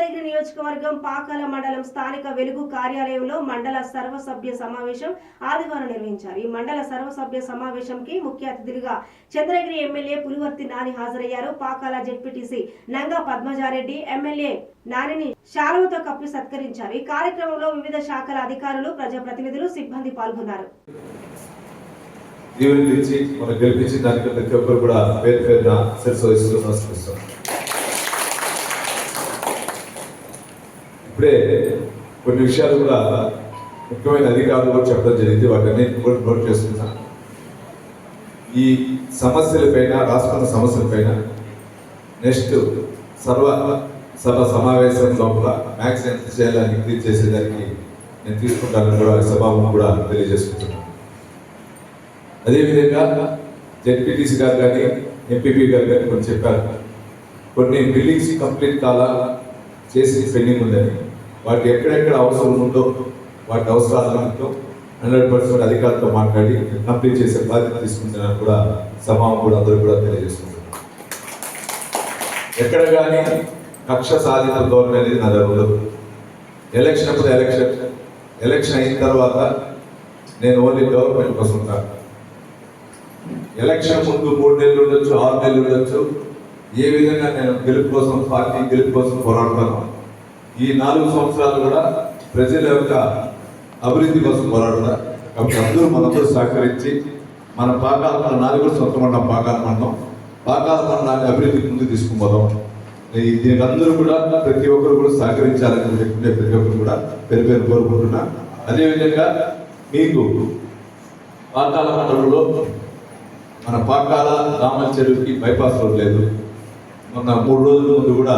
చంద్రగిరి నియోజకవర్గం పాకాల మండలం స్థానిక వెలుగు కార్యాలయంలో మండల సర్వసభ్య సమావేశం ఆదివారం నిర్వహించారు. ఈ మండల సర్వసభ్య సమావేశంకి ముఖ్య అతిథులుగా చంద్రగిరి ఎమ్మెల్యే పులివర్తి నాని హాజరయ్యారు. పాకాల జెడ్పీటీసీ నంగా పద్మజారెడ్డి ఎమ్మెల్యే నానిని శాలువతో కప్పి సత్కరించారు. ఈ కార్యక్రమంలో వివిధ శాఖల అధికారులు, ప్రజాప్రతినిధులు, సిబ్బంది పాల్గొన్నారు. ఇప్పుడే కొన్ని విషయాలు కూడా ముఖ్యమైన అధికారులు కూడా చెప్పడం జరిగింది. వాటిని కూడా నోట్ చేసుకుంటాను. ఈ సమస్యలపైన, రాష్ట్ర సమస్యలపైన నెక్స్ట్ సభ సమావేశం లోపల మ్యాక్స్ ఎంత చేయాలని క్లియర్ చేసేదానికి నేను తీసుకుంటానని కూడా సభను కూడా తెలియజేసుకుంటున్నాను. అదేవిధంగా జెడ్పీటీసీ గారు కానీ, ఎంపీపీ గారు కానీ కొన్ని చెప్పారు. కొన్ని బిల్డింగ్స్ కంప్లీట్ కాలా చేసి పెండింగ్ ఉందని, వాటి ఎక్కడెక్కడ అవసరం ఉందో వాటి అవసరాలతో 100% అధికారులతో మాట్లాడి కంప్లీట్ చేసే బాధ్యత తీసుకుంటున్నాను కూడా సభను కూడా అందరూ కూడా తెలియజేసుకుంటున్నాను. ఎక్కడ కానీ కక్ష సాధిత ధోరణి అనేది నా దగ్గర ఉండదు. ఎలక్షన్ అప్పుడు ఎలక్షన్ అయిన తర్వాత నేను ఓన్లీ డెవలప్మెంట్ కోసం ఉంటాను. ఎలక్షన్ ముందు 3 నెలలు ఉండొచ్చు, 6 నెలలు ఉండొచ్చు. ఏ విధంగా నేను గెలుపు కోసం, పార్టీ గెలుపు కోసం పోరాడతాను. ఈ 4 సంవత్సరాలు కూడా ప్రజల యొక్క అభివృద్ధి కోసం పోరాడతా. కాబట్టి మనందరూ సహకరించి మన పాకాల మండలం, నాది కూడా సొంత మండలం పాకాల మండలాన్ని అభివృద్ధికి ముందు తీసుకుపోదాం. దీనికి అందరూ కూడా ప్రతి ఒక్కరు కూడా సహకరించాలని చెప్పుకునే ప్రతి ఒక్కరు కూడా పేరు కోరుకుంటున్నా. అదేవిధంగా మీకు పాకాల మండలంలో మన పాకాల రామల్ చెరువుకి బైపాస్ రోడ్ లేదు. మొన్న 3 రోజుల ముందు కూడా